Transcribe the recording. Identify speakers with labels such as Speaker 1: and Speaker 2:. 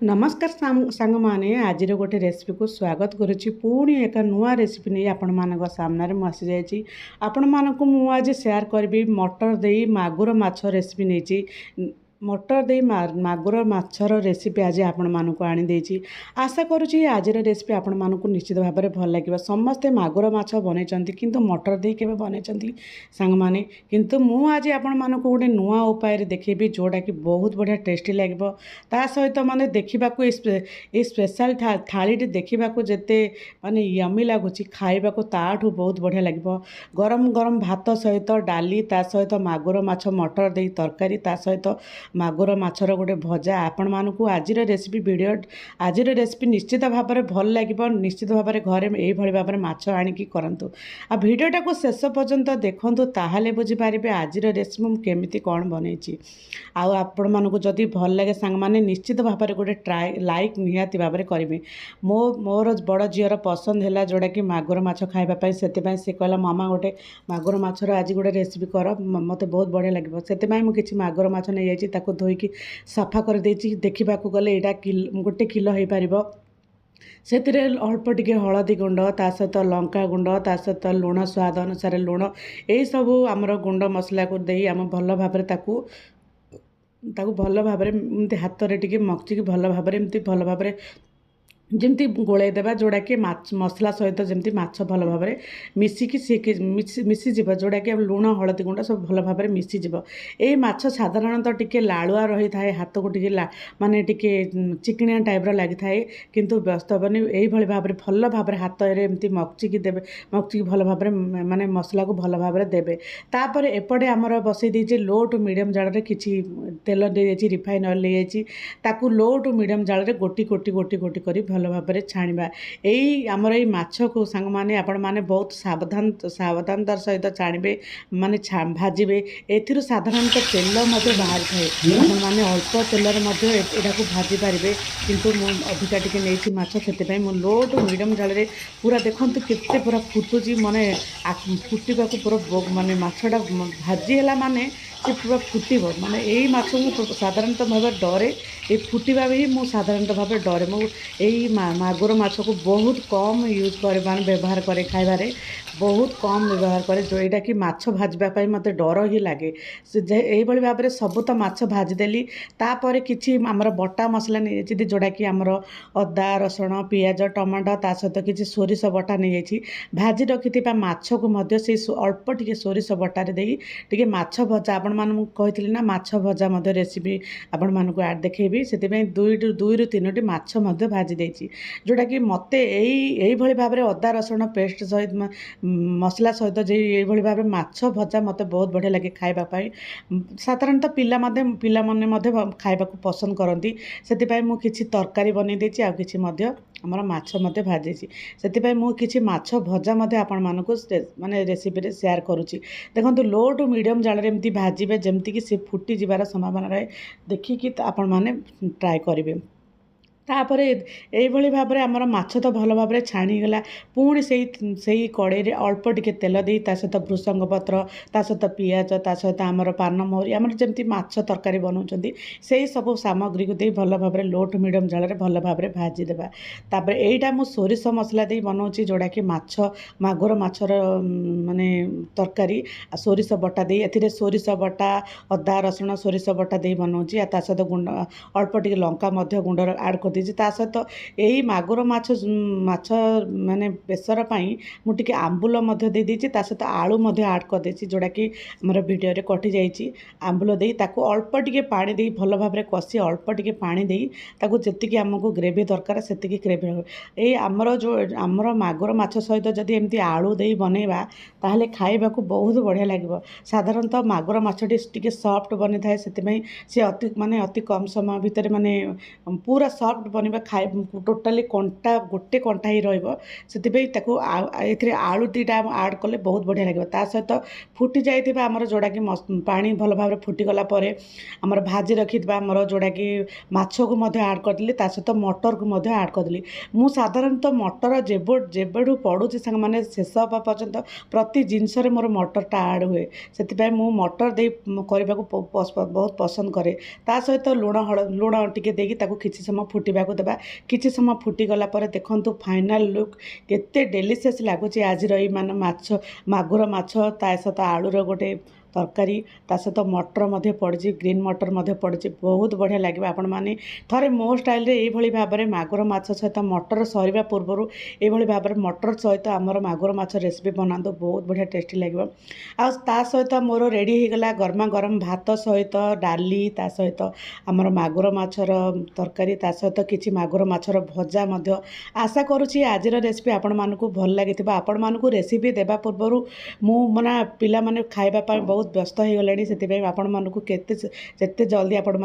Speaker 1: नमस्कार सांग माने आज गोटे रेसिपी को स्वागत करुच्ची पुणी एक नुआ रेसिपी नहीं आपण मान सामने मुझे जाइए आपण मानक मुझे सेयार करी मटर दे मागुर माछ रेसिपी नहीं मटर दे मागुर माछर रेसिपी आज आपण मानक आनी देछि। आशा करुच्ची आज रेसिपी आपण मानक निश्चित भाव में भल लगे। समस्ते मागुर माछ बनई किंतु मटर दे के बनई सांग माने किंतु मु आज आपण मानक गोटे नुआ उपाय देखेबी जोटा कि बहुत बढ़िया टेस्टी लगे। ता सहित माने देखा ये स्पेशल थाली देखा जिते माने यमी लगुच खाइबा ताठू बहुत बढ़िया लगे। गरम गरम भात सहित डाली ता सहित मागुर माछ मटर दे तरकारी ता सहित मागुर माछर गोटे भजा आपण मानक आज रेसिपी वीडियो आज रेसिपी निश्चित भाव में भल लगे। निश्चित भाव में घरे यही भाव में माछ आणिकी करंतु आ वीडियोटा को शेष पर्यंत देखंतु ताहाले बुझी पारिबे आज रेसिपी मु केमिति कोन बनैछि। आपण मानक जदि भल लगे सांग माने निश्चित भाव में गोटे ट्राए लाइक निहाती भाव में करेंगे। मोर बड़ झीर पसंद है जोड़ा कि मागुर माछ खाइबापी से कहला मामा गोटे मागुर माछर आज गोटे रेसिपी कर मत बहुत बढ़िया लगे। से मुझे मागुर माछ नहीं जाइए धोईकी सफा कर देखा गले यहाँ गोटे किलो हो पार से अल्प टिके हलदी गुंड ता सहित लंका गुंड ता सहित लुण स्वाद अनुसार लुण यही सब आमर गुंड मसला को दे आम भल भाव ताकू भल भाव में हाथ में टे मक्चिकी भल भाव में भल भाव जमती गोलाई देवा जोड़ा कि मसला सहित जमती माछ भल भाव में मिसिकी मिसीज जोड़ा कि लुण हलदी गुंड सब भल भाव में मिसीज। ये माछ साधारणतः टिके लालुआ रही थाए हाथ को टिके माने टिके चिकनिया टाइप्र लगी थाए किंतु वास्तव में यही भाव में भल भाव में हाथ में एमती मक्चिकी देवे मक्चिकी भल भाव में माने मसला को भल भाव में देवे। तापर एपटे आमर बसई देछि लो टू मीडियम जाल रे किछि तेल दे रिफाइन ऑयल ले जाइछि ताकू लो टू मीडियम जाल रे गोटी गोटी गोटी गोटी करी भल भाव में छाणवा। यही आमर ये माछ को सांग माने आपण माने बहुत सावधानतार सहित छाणबे माने भाजबे। एथिरु साधारणतः तेल मध्य बाहर थाए आपण माने अल्प तेलर मध्य एटा को भाजी पारिबे किंतु मु अधिका टिके नेछि माछ सेते मु लो टू मीडियम जाल रे पूरा देखंतु केते पूरा फुटुची माने फुटिबा को पूरा माने माछटा भाजी हैला माने से पूरा फुटब माने यही माछ मु साधारणतः भाव डरे ये फुटवा भी मु साधारणतः भाव डरे मु यही मागुर माछ को बहुत कम यूज कर मान व्यवहार करे खाइबारे बहुत कम व्यवहार करे जोटा कि माछ भाजवाई मत डर ही लगे। यही भाव में सब तो माछ भाजीदेली तापर किसी आमर बटा मसला नहीं जोड़ा कि आमर अदा रसुण पियाज टमाटो ता सहित किसी सोरिष बटा नहीं जाइए भाजी रखि माछ को से अल्प टिके सोरिष बटारे टिके माछ भजा आपण मान कही ना माछ भजा रेसिपी आपण मानक आड देखी से दुई रु तीन माछ भाजी देछि जोटा कि मत यही भाव में अदा रसुण पेस्ट सहित मसला सहित ये भाव में माछ भजा मत बहुत बढ़िया लगे खाइबापी। साधारणतः पिलाने खाइबा पसंद करती से मुझे किसी तरकारी बनई देछि आ किछि आमर माछ भाजी से मुझे माछ भजा आपण मानक माने रेसिपी शेयर करुच्ची। देखो लो टू मीडियम जाल एमती भाजबे जमती कि सी फुटी जीवार संभावना रहे देखिकी आपण माने ट्राए करेंगे। तापर यही भाव में आमर माछ तो भल भाव में छाणीगला पुणी से कड़े अल्प टिके तेल दे सहित भृसंग पत्र ता सहित पियाज ता सहित आमर पान महरी आमर जमी माछ तरकारी बनाऊँच से सब सामग्री को दे भल भाव में लो टू मीडियम जाल भल भाव में भाजीदेवा। तापर यहीटा मु सोरिष मसला दे बनाऊँच जोड़ा कि माछ मागुर माछर माने तरकारी सोरिष बटा दे ए सोरिष बटा अदा रसुण सोरिष बटा दे बनाऊँच ता सहित गुंड अल्प टिके लंका गुंड आड कर सहित यही मागुर माछ माने बेसर मु टिके आंबुल दे देछि ता सहित आलू आड कर देछि जोड़ा कि हमर वीडियो रे कटि जाइछि आंबुल दे ताकू अल्प टिके पानी दे भल भाव में कषि अल्प टिके पानी दे ताकू जेतिकी हमको ग्रेवी दरकार सेतिकी ग्रेवी ये आमर जो आमर मागुर माछ सहित जदि एमती आलू दे बनैबा ताहले खाइबा को बहुत बढ़िया लगे। साधारणतः मागुर माछटी टिके सॉफ्ट बनी थाए सेतिपई से अति कम समय भितर माने पूरा सॉफ्ट बनवा खाए टोटाली कंटा गोटे कंटा ही रही आलू दीटा आड कले बहुत बढ़िया लगे। ता सहित फुटी जाइए आमर जोड़ा कि पानी भल भाव में फुटीगला आमर भाजी रखी आमर जोड़ा कि माछ को आड करदेली ता सहित मटर को आड करदेली। मु साधारणतः मटर जेबेठू पढ़ुची सांग माने शेष हवा पर्यंत प्रति जिनस मोर मटरटा आड हुए से मु मटर दे करने को बहुत पसंद करे। ता सहित लुण टिके देकी ताकू किछि समय फुटी फुटिबाकू देबा किछि समय फुटिगला पर देखंतु फाइनाल लुक केते डेलीशियस लागुची आजिर ई मान माछ मागुर माछ ता सहित आलूर गोटे तरकारी ता सहित मटर मध्य पड़ी ग्रीन मटर मध्य पड़ी बहुत बढ़िया लगे आपण मैंने थे मो स्टाइल ये भाव में मागुर माछ सहित मटर सरीवा पूर्व ये भाव में मटर सहित आमर मागुर माछ रेसिपी बनातु बहुत बढ़िया टेस्टी लगे आ सहित मोर रेडी होगला गरमा गरम भात सहित डाली ता सहित आमर मागुर माछर तरकारी ता सहित किसी मागुर माछर भजा मध्य आशा करुँची आजिर रेसिपी आपण मानकु भल लगी आपण मानकु रेसिपी देवा पूर्व मु मना पिला माने खाइबा बहुत व्यस्त हो गले से आपण मानकु केते जल्दी आपण